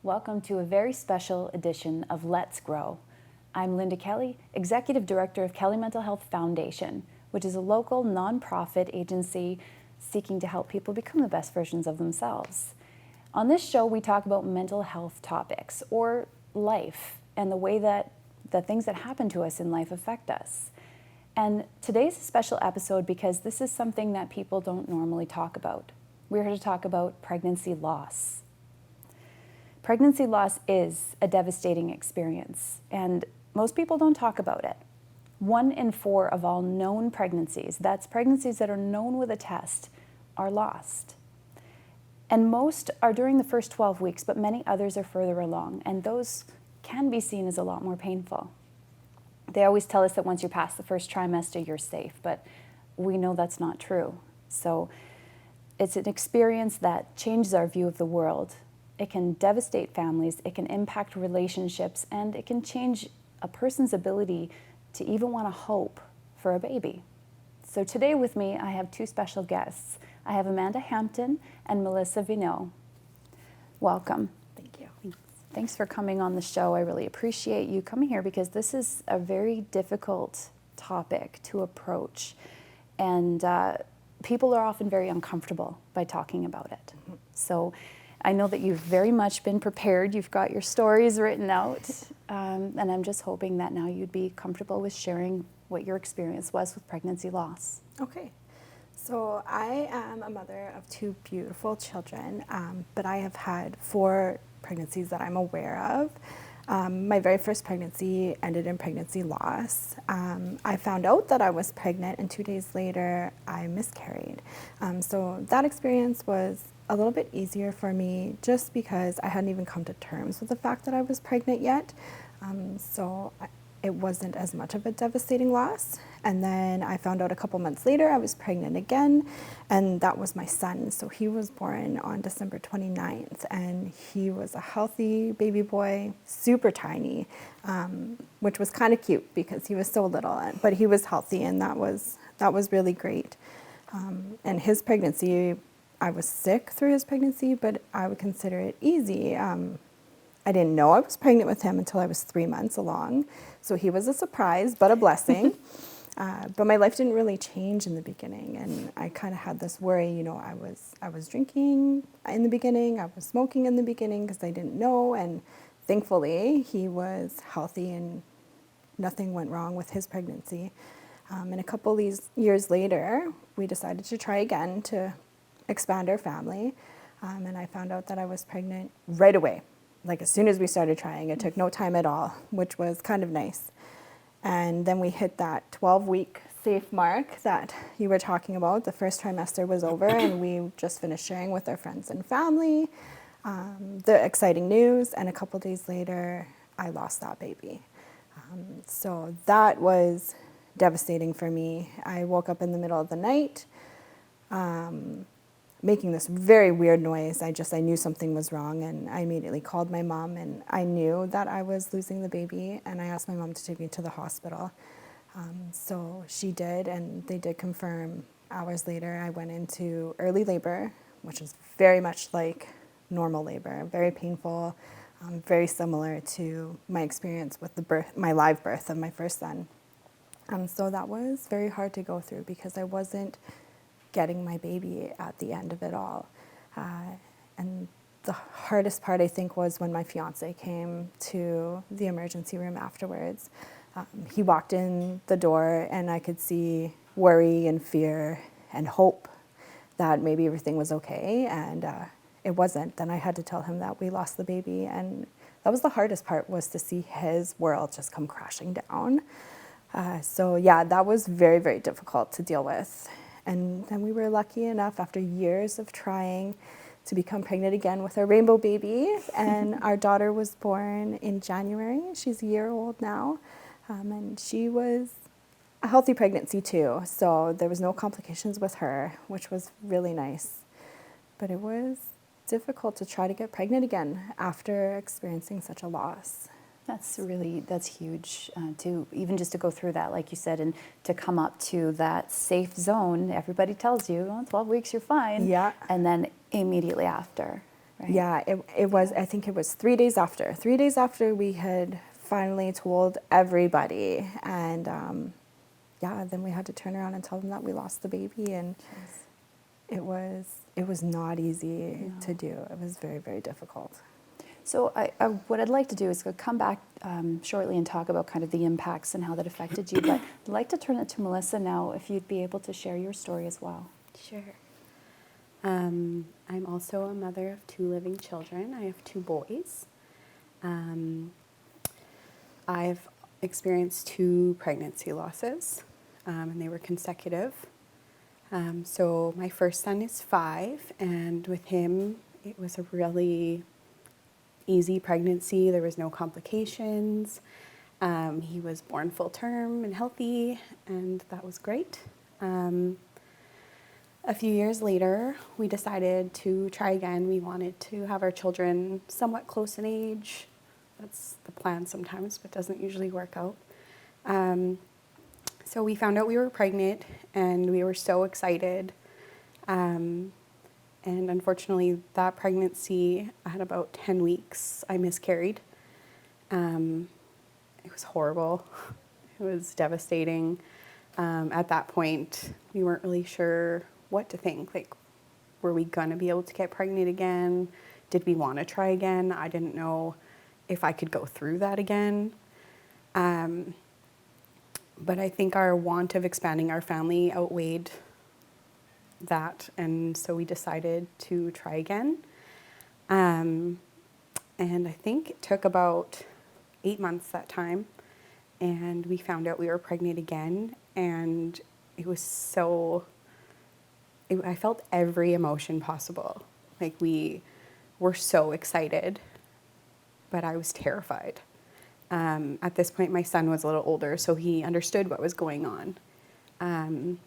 Welcome to a very special edition of Let's Grow. I'm Linda Kelly, Executive Director of Kelly Mental Health Foundation, which is a local nonprofit agency seeking to help people become the best versions of themselves. On this show, we talk about mental health topics or life and the way that the things that happen to us in life affect us. And today's a special episode because this is something that people don't normally talk about. We're here to talk about pregnancy loss. Pregnancy loss is a devastating experience, and most people don't talk about it. 1 in 4 of all known pregnancies, that's pregnancies that are known with a test, are lost. And most are during the first 12 weeks, but many others are further along, and those can be seen as a lot more painful. They always tell us that once you're past the first trimester, you're safe, but we know that's not true. So it's an experience that changes our view of the world. It can devastate families, it can impact relationships, and it can change a person's ability to even want to hope for a baby. So today with me, I have 2 special guests. I have Amanda Hampton and Melissa Veinot. Welcome. Thank you. Thanks for coming on the show. I really appreciate you coming here because this is a very difficult topic to approach. And people are often very uncomfortable by talking about it. Mm-hmm. So I know that you've very much been prepared. You've got your stories written out. And I'm just hoping that now you'd be comfortable with sharing what your experience was with pregnancy loss. Okay. So I am a mother of 2 beautiful children, but I have had 4 pregnancies that I'm aware of. My very first pregnancy ended in pregnancy loss. I found out that I was pregnant, and 2 days later, I miscarried. So that experience was a little bit easier for me just because I hadn't even come to terms with the fact that I was pregnant yet. So it wasn't as much of a devastating loss. And then I found out a couple months later I was pregnant again, and that was my son. So he was born on December 29th, and he was a healthy baby boy, super tiny, which was kind of cute because he was so little, but he was healthy, and that was really great. And his pregnancy, I was sick through his pregnancy, but I would consider it easy. I didn't know I was pregnant with him until I was 3 months along. So he was a surprise, but a blessing. But my life didn't really change in the beginning. And I kind of had this worry, I was drinking in the beginning, I was smoking in the beginning because I didn't know. And thankfully, he was healthy and nothing went wrong with his pregnancy. And a couple of these years later, we decided to try again to expand our family, and I found out that I was pregnant right away. Like as soon as we started trying, it took no time at all, which was kind of nice. And then we hit that 12-week safe mark that you were talking about. The first trimester was over, and we just finished sharing with our friends and family the exciting news, and a couple days later, I lost that baby. So that was devastating for me. I woke up in the middle of the night, making this very weird noise. I knew something was wrong, and I immediately called my mom, and I knew that I was losing the baby, and I asked my mom to take me to the hospital. So she did, and they did confirm. Hours later, I went into early labor, which is very much like normal labor, very painful, very similar to my experience with my live birth of my first son. So that was very hard to go through because I wasn't getting my baby at the end of it all. And the hardest part, I think, was when my fiance came to the emergency room afterwards. He walked in the door, and I could see worry and fear and hope that maybe everything was okay, and it wasn't. Then I had to tell him that we lost the baby, and that was the hardest part, was to see his world just come crashing down. So yeah, that was very, very difficult to deal with. And then we were lucky enough, after years of trying, to become pregnant again with our rainbow baby. And our daughter was born in January. She's a year old now. And she was a healthy pregnancy too. So there was no complications with her, which was really nice. But it was difficult to try to get pregnant again after experiencing such a loss. That's huge, even just to go through that, like you said, and to come up to that safe zone. Everybody tells you, 12 weeks, you're fine. Yeah. And then immediately after, right? Yeah, it was, I think it was 3 days after. 3 days after we had finally told everybody. And yeah, then we had to turn around and tell them that we lost the baby. And it was not easy to do. It was very, very difficult. So what I'd like to do is come back shortly and talk about kind of the impacts and how that affected you. But I'd like to turn it to Melissa now, if you'd be able to share your story as well. Sure. I'm also a mother of 2 living children. I have 2 boys. I've experienced 2 pregnancy losses, and they were consecutive. So my first son is 5, and with him, it was a really easy pregnancy. There was no complications. He was born full term and healthy, and that was great. A few years later, we decided to try again. We wanted to have our children somewhat close in age. That's the plan sometimes, but doesn't usually work out. So we found out we were pregnant, and we were so excited. And unfortunately, that pregnancy, at about 10 weeks, I miscarried. It was horrible. It was devastating. At that point, we weren't really sure what to think. Like, were we gonna be able to get pregnant again? Did we want to try again? I didn't know if I could go through that again. But I think our want of expanding our family outweighed that, and so we decided to try again. And I think it took about 8 months that time, and we found out we were pregnant again, and it was I felt every emotion possible. Like, we were so excited, but I was terrified. At this point, my son was a little older, so he understood what was going on.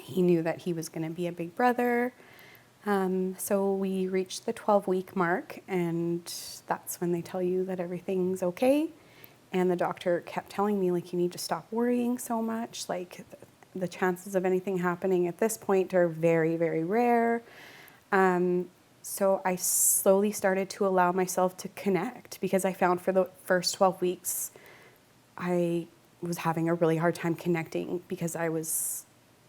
He knew that he was going to be a big brother. So we reached the 12-week mark, and that's when they tell you that everything's okay. And the doctor kept telling me, like, you need to stop worrying so much. Like, the chances of anything happening at this point are very, very rare. So I slowly started to allow myself to connect, because I found for the first 12 weeks, I was having a really hard time connecting because I was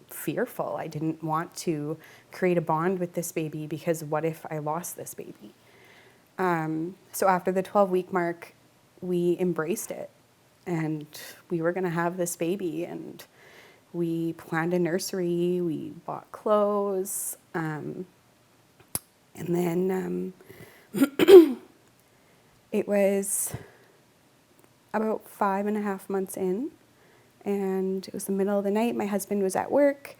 fearful. I didn't want to create a bond with this baby, because what if I lost this baby? So after the 12-week mark, we embraced it, and we were going to have this baby, and we planned a nursery, we bought clothes, and then it was about 5.5 months in, and it was the middle of the night. My husband was at work,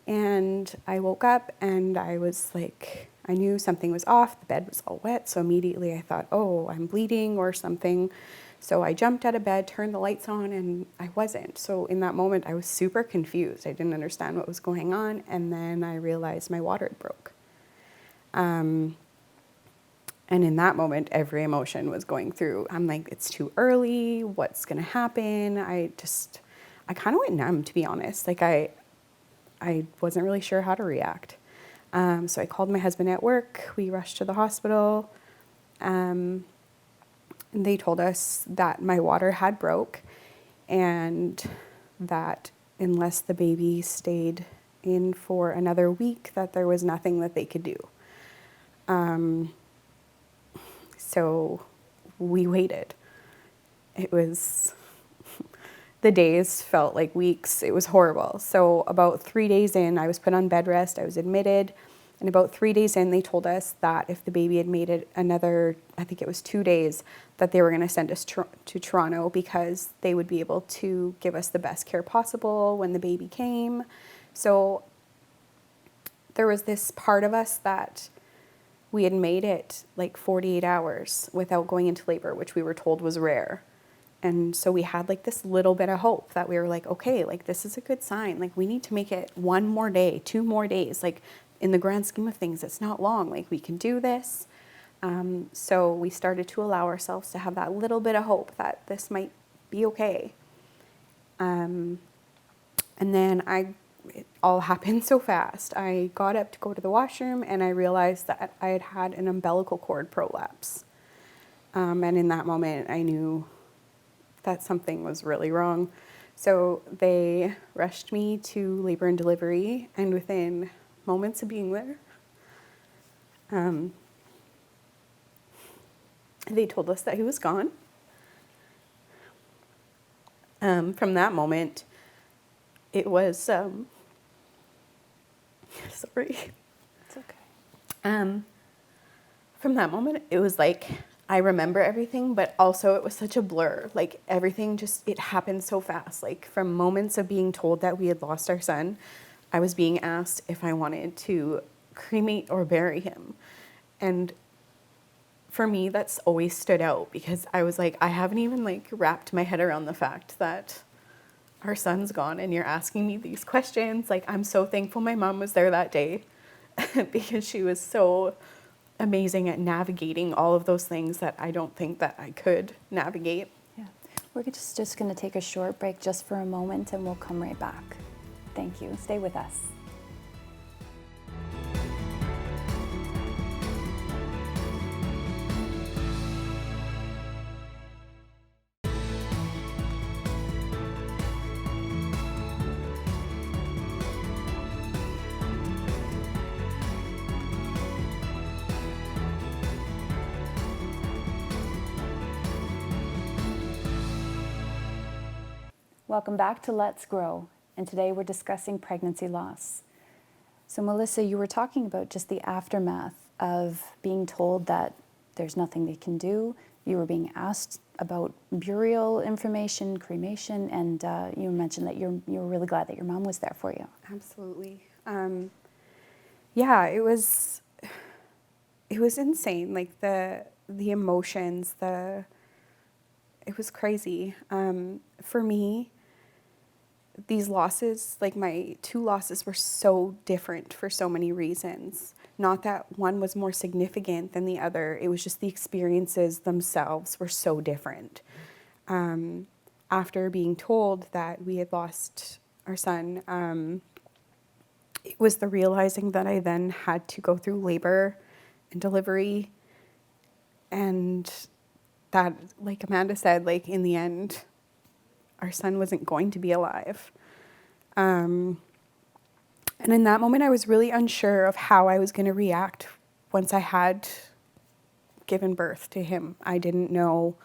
and I woke up, and I was like, I knew something was off. The bed was all wet, so immediately I thought, oh, I'm bleeding or something. So I jumped out of bed, turned the lights on, and I wasn't. So in that moment, I was super confused. I didn't understand what was going on, and then I realized my water had broke. And in that moment, every emotion was going through. I'm like, it's too early. What's going to happen? I kind of went numb, to be honest. Like, I wasn't really sure how to react. So I called my husband at work. We rushed to the hospital. And they told us that my water had broke, and that unless the baby stayed in for another week, that there was nothing that they could do. So we waited. It was, the days felt like weeks. It was horrible. So about 3 days in, I was put on bed rest. I was admitted. And about 3 days in, they told us that if the baby had made it another, I think it was 2 days, that they were going to send us to Toronto, because they would be able to give us the best care possible when the baby came. So there was this part of us that we had made it like 48 hours without going into labor, which we were told was rare. And so we had like this little bit of hope that we were like, okay, like, this is a good sign. Like, we need to make it 1 more day, 2 more days. Like, in the grand scheme of things, it's not long. Like, we can do this. So we started to allow ourselves to have that little bit of hope that this might be okay. And then I it all happened so fast. I got up to go to the washroom and I realized that I had had an umbilical cord prolapse. And in that moment, I knew that something was really wrong. So they rushed me to labor and delivery, and within moments of being there, they told us that he was gone. From that moment, it was, sorry. It's okay. From that moment, it was like, I remember everything, but also it was such a blur. Like everything just, it happened so fast. Like from moments of being told that we had lost our son, I was being asked if I wanted to cremate or bury him. And for me, that's always stood out because I was like, I haven't even like wrapped my head around the fact that our son's gone and you're asking me these questions. Like, I'm so thankful my mom was there that day because she was so amazing at navigating all of those things that I don't think that I could navigate. Yeah. We're just going to take a short break just for a moment and we'll come right back. Thank you. Stay with us. Welcome back to Let's Grow, and today we're discussing pregnancy loss. So Melissa, you were talking about just the aftermath of being told that there's nothing they can do. You were being asked about burial information, cremation, and you mentioned that you were really glad that your mom was there for you. Absolutely. Yeah, it was insane. Like the emotions, it was crazy. For me, these losses, like my 2 losses were so different for so many reasons. Not that one was more significant than the other. It was just the experiences themselves were so different. After being told that we had lost our son, it was the realizing that I then had to go through labor and delivery, and that, like Amanda said, like in the end, our son wasn't going to be alive. And in that moment, I was really unsure of how I was going to react once I had given birth to him. I didn't know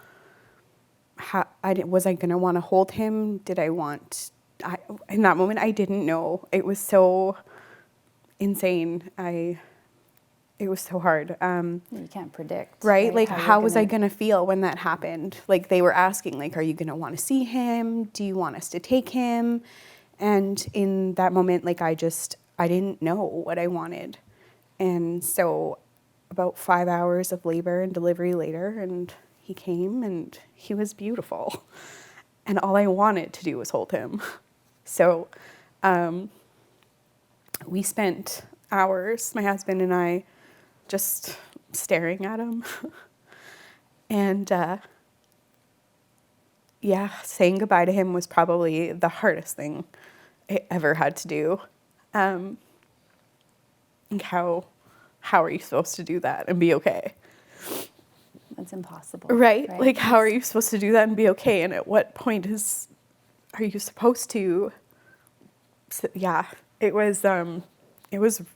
was I going to want to hold him? In that moment, I didn't know. It was so insane. It was so hard. You can't predict. Right? Like, how was I going to feel when that happened? Like, they were asking, like, are you going to want to see him? Do you want us to take him? And in that moment, like, I didn't know what I wanted. And so about 5 hours of labor and delivery later, and he came, and he was beautiful. And all I wanted to do was hold him. So we spent hours, my husband and I, just staring at him. And saying goodbye to him was probably the hardest thing I ever had to do. And how are you supposed to do that and be okay? That's impossible. Right? Like, how are you supposed to do that and be okay? And at what point are you supposed to? So, yeah, it was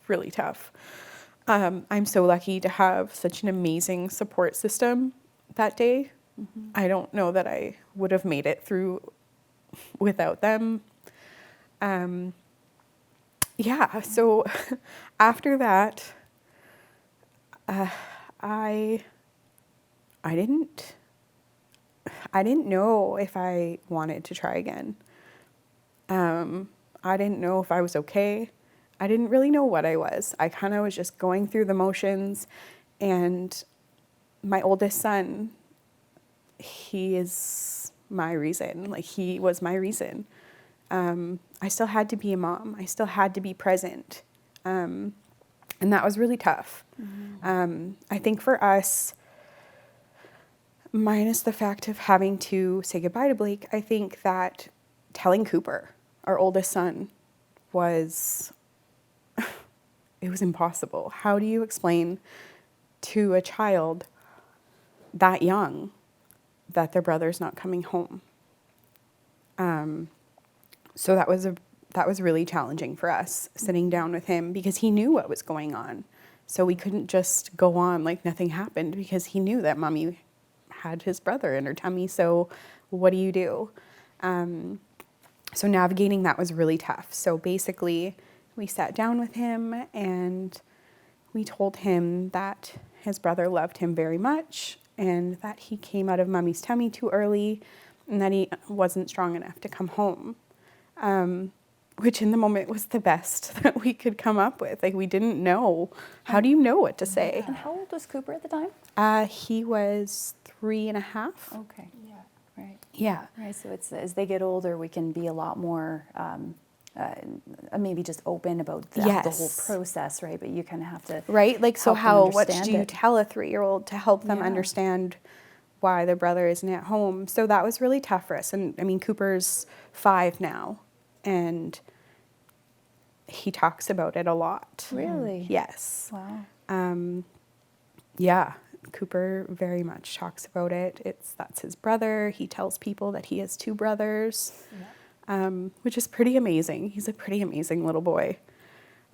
really tough. I'm so lucky to have such an amazing support system that day. Mm-hmm. I don't know that I would have made it through without them. So after that, I didn't know if I wanted to try again. I didn't know if I was okay. I didn't really know what I was. I kind of was just going through the motions, and my oldest son, he is my reason. Like, he was my reason. I still had to be a mom. I still had to be present. And that was really tough. Mm-hmm. I think for us, minus the fact of having to say goodbye to Blake, I think that telling Cooper, our oldest son, was, it was impossible. How do you explain to a child that young that their brother's not coming home? So that was really challenging for us, sitting down with him, because he knew what was going on. So we couldn't just go on like nothing happened, because he knew that mommy had his brother in her tummy. So what do you do? So navigating that was really tough. So basically we sat down with him and we told him that his brother loved him very much and that he came out of mommy's tummy too early and that he wasn't strong enough to come home. Which in the moment was the best that we could come up with. Like, we didn't know. How do you know what to say? And how old was Cooper at the time? He was 3.5. Okay. Yeah. Right. Yeah. Right. So it's as they get older, we can be a lot more maybe just open about the whole Yes. process, right? But you kind of have to Right? Like, so help them what do understand you it. tell a 3-year-old to help them Yeah. understand why their brother isn't at home? So that was really tough for us. And I mean, Cooper's 5 now, and he talks about it a lot. Really? Yes. Wow. Yeah, Cooper very much talks about it. That's his brother. He tells people that he has 2 brothers, which is pretty amazing. He's a pretty amazing little boy.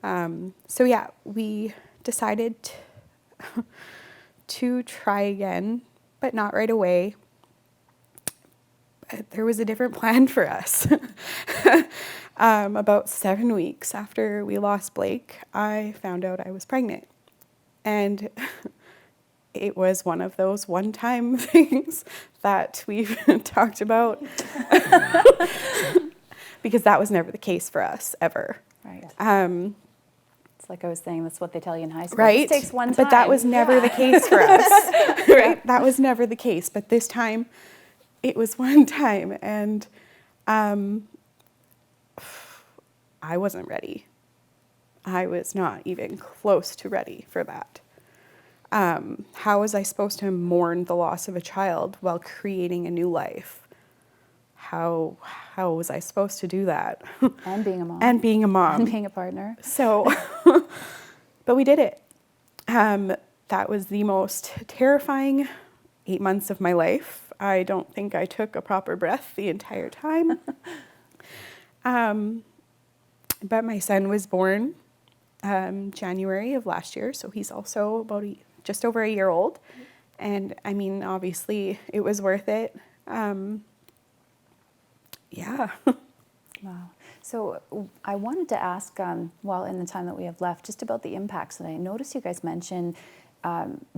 So yeah, we decided to try again, but not right away. But there was a different plan for us. About 7 weeks after we lost Blake, I found out I was pregnant. And it was one of those one-time things that we've talked about. Because that was never the case for us, ever. Right. It's like I was saying, that's what they tell you in high school. Right? It takes one time. But that was never the case for us. Right? That was never the case. But this time, it was one time. And I wasn't ready. I was not even close to ready for that. How was I supposed to mourn the loss of a child while creating a new life? How was I supposed to do that? And being a mom. And being a mom. And being a partner. So, but we did it. That was the most terrifying 8 months of my life. I don't think I took a proper breath the entire time. But my son was born January of last year, so he's also just over a year old. And I mean, obviously, it was worth it. Yeah. Wow. So I wanted to ask, well, in the time that we have left, just about the impacts. And I noticed you guys mentioned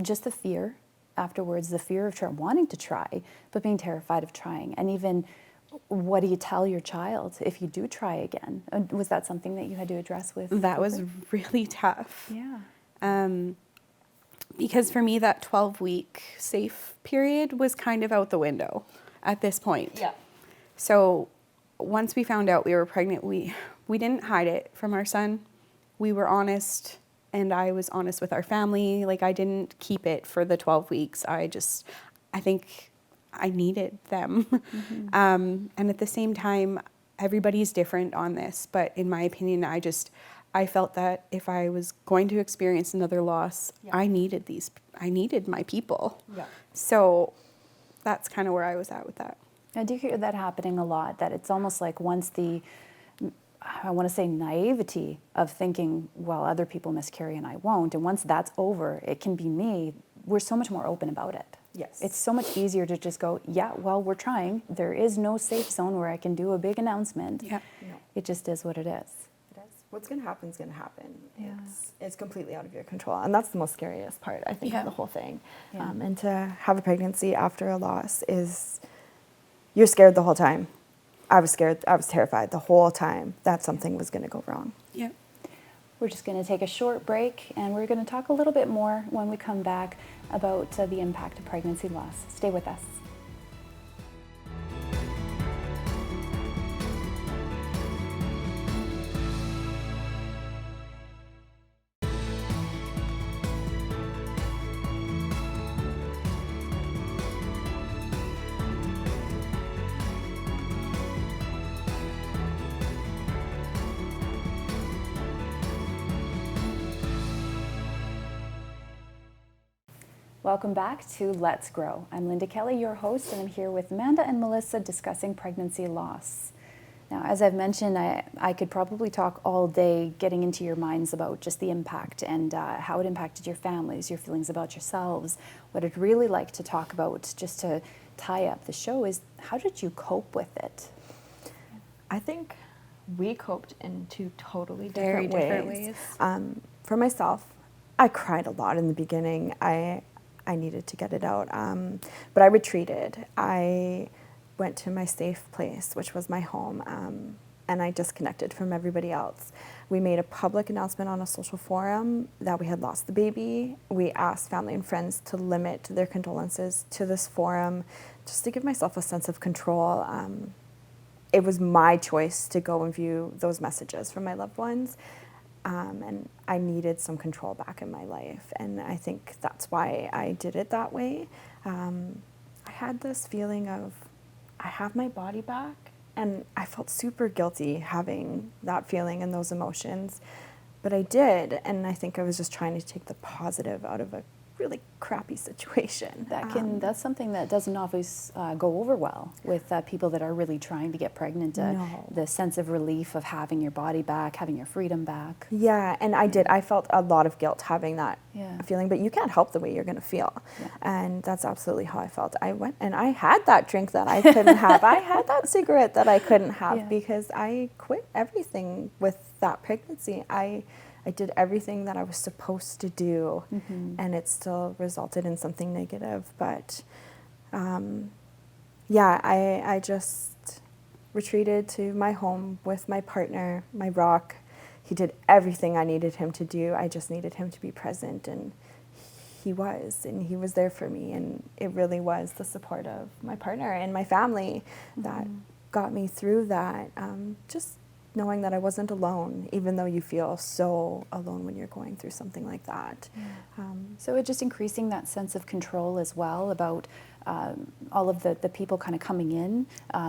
just the fear afterwards, the fear of wanting to try, but being terrified of trying. And even, what do you tell your child if you do try again? Was that something that you had to address with? That was Cooper? really tough. Yeah. Because for me, that 12-week safe period was kind of out the window at this point. Yeah. So once we found out we were pregnant, we didn't hide it from our son. We were honest, and I was honest with our family. Like, I didn't keep it for the 12 weeks. I think I needed them. Mm-hmm. And at the same time, everybody's different on this, but in my opinion, I felt that if I was going to experience another loss, Yeah. I needed my people. Yeah. So that's kind of where I was at with that. I do hear that happening a lot, that it's almost like once I want to say naivety of thinking, well, other people miscarry and I won't, and once that's over, it can be me, we're so much more open about it. Yes. It's so much easier to just go, yeah, well, we're trying. There is no safe zone where I can do a big announcement. Yeah. No. It just is what it is. It is. What's going to happen is going to happen. Yeah. It's completely out of your control. And that's the most scariest part, I think, Yeah. of the whole thing. Yeah. And to have a pregnancy after a loss you're scared the whole time. I was scared. I was terrified the whole time that something was going to go wrong. Yeah. We're just going to take a short break, and we're going to talk a little bit more when we come back about the impact of pregnancy loss. Stay with us. Welcome back to Let's Grow. I'm Linda Kelly, your host, and I'm here with Amanda and Melissa discussing pregnancy loss. Now, as I've mentioned, I could probably talk all day getting into your minds about just the impact and how it impacted your families, your feelings about yourselves. What I'd really like to talk about, just to tie up the show, is how did you cope with it? I think we coped in two totally Very different different ways. For myself, I cried a lot in the beginning. I needed to get it out, but I retreated. I went to my safe place, which was my home, and I disconnected from everybody else. We made a public announcement on a social forum that we had lost the baby. We asked family and friends to limit their condolences to this forum, just to give myself a sense of control. It was my choice to go and view those messages from my loved ones. And I needed some control back in my life. And I think that's why I did it that way. I had this feeling of, I have my body back. And I felt super guilty having that feeling and those emotions. But I did. And I think I was just trying to take the positive out of a really crappy situation. That's something that doesn't always go over well with people that are really trying to get pregnant. No. The sense of relief of having your body back, having your freedom back. Yeah, and I did. I felt a lot of guilt having that Yeah. feeling, but you can't help the way you're going to feel. Yeah. And that's absolutely how I felt. I went and I had that drink that I couldn't have. I had that cigarette that I couldn't have Yeah. because I quit everything with that pregnancy. I did everything that I was supposed to do, and it still resulted in something negative. But yeah, I just retreated to my home with my partner, my rock. He did everything I needed him to do. I just needed him to be present, and he was there for me. And it really was the support of my partner and my family that got me through that. Just knowing that I wasn't alone, even though you feel so alone when you're going through something like that. So it just increasing that sense of control as well about all of the people kind of coming in,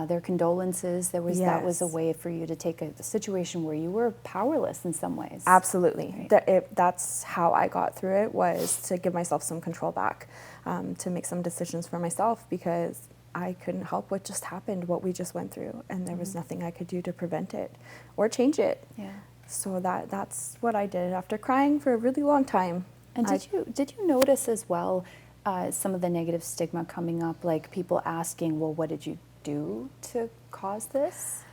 their condolences. That was a Yes. way for you to take a situation where you were powerless in some ways. Absolutely. Right. That's how I got through it, was to give myself some control back, to make some decisions for myself, because I couldn't help what just happened, what we just went through, and there was nothing I could do to prevent it or change it. Yeah. So that's what I did after crying for a really long time. And did you notice as well some of the negative stigma coming up, like people asking, well, what did you do to cause this?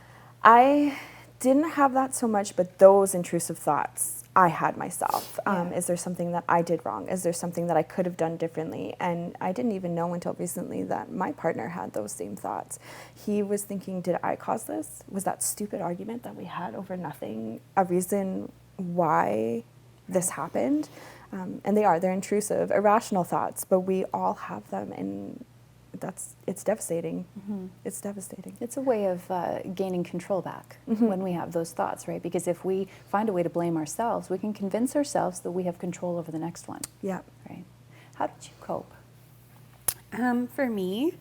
I didn't have that so much, but those intrusive thoughts I had myself. Yeah. Is there something that I did wrong? Is there something that I could have done differently? And I didn't even know until recently that my partner had those same thoughts. He was thinking, did I cause this? Was that stupid argument that we had over nothing a reason why this happened? And they're intrusive, irrational thoughts, but we all have them, and it's devastating. It's devastating. It's a way of gaining control back when we have those thoughts, right? Because if we find a way to blame ourselves, we can convince ourselves that we have control over the next one, Yeah. right? How did you cope? For me,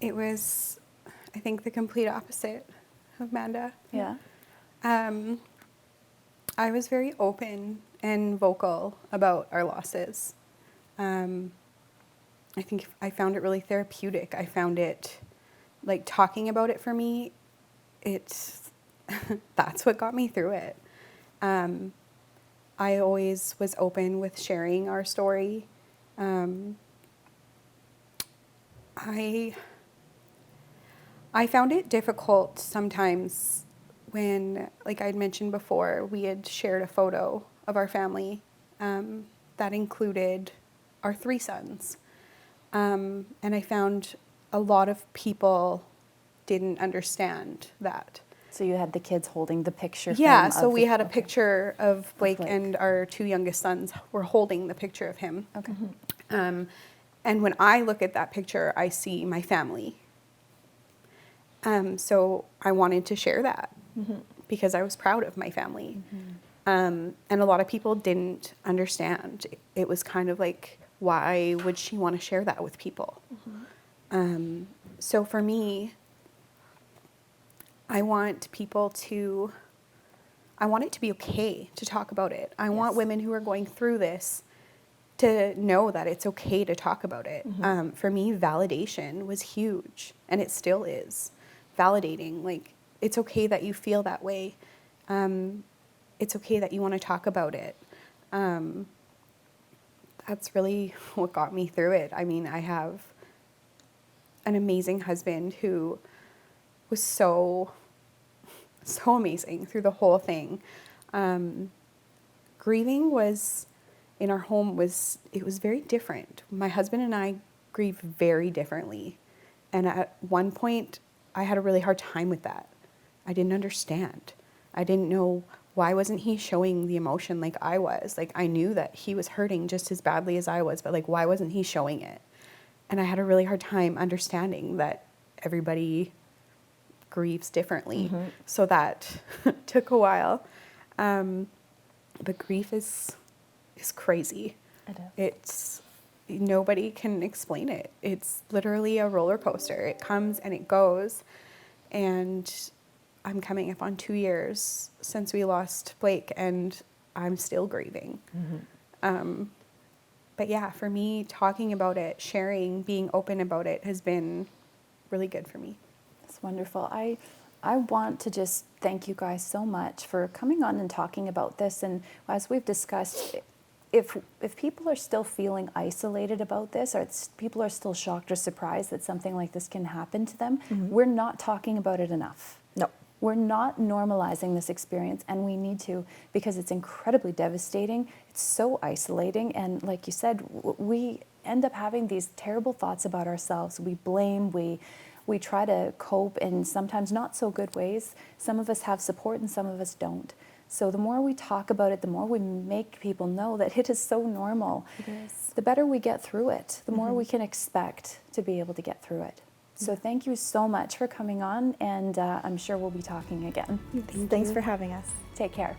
it was, I think, the complete opposite of Amanda. Yeah. I was very open and vocal about our losses. I think I found it really therapeutic. I found it, like, talking about it for me, it's, that's what got me through it. I always was open with sharing our story. I found it difficult sometimes when, like I'd mentioned before, we had shared a photo of our family that included our 3 sons. And I found a lot of people didn't understand that. So you had the kids holding the picture. Yeah, frame so of we the- had a okay. picture of Blake, Blake. and our 2 youngest sons were holding the picture of him. Okay. And when I look at that picture, I see my family. So I wanted to share that because I was proud of my family. And a lot of people didn't understand. It was kind of like, why would she want to share that with people? So for me, I want it to be okay to talk about it. I want Yes. women who are going through this to know that it's okay to talk about it. For me, validation was huge, and it still is. Validating, like, it's okay that you feel that way. It's okay that you want to talk about it. That's really what got me through it. I mean, I have an amazing husband who was so amazing through the whole thing. Grieving was, in our home, it was very different. My husband and I grieve very differently. And at one point, I had a really hard time with that. I didn't understand. I didn't know, why wasn't he showing the emotion like I was? Like, I knew that he was hurting just as badly as I was, but like, why wasn't he showing it? And I had a really hard time understanding that everybody grieves differently. So that took a while. But grief is crazy. It is. It's, nobody can explain it. It's literally a roller coaster. It comes and it goes. And I'm coming up on 2 years since we lost Blake, and I'm still grieving. But yeah, for me, talking about it, sharing, being open about it has been really good for me. That's wonderful. I want to just thank you guys so much for coming on and talking about this. And as we've discussed, if people are still feeling isolated about this, or people are still shocked or surprised that something like this can happen to them, we're not talking about it enough. No. We're not normalizing this experience, and we need to, because it's incredibly devastating. It's so isolating, and like you said, we end up having these terrible thoughts about ourselves. We blame, we try to cope in sometimes not so good ways. Some of us have support and some of us don't. So the more we talk about it, the more we make people know that it is so normal. It is. The better we get through it, the more we can expect to be able to get through it. So thank you so much for coming on, and I'm sure we'll be talking again. Thanks for having us. Take care.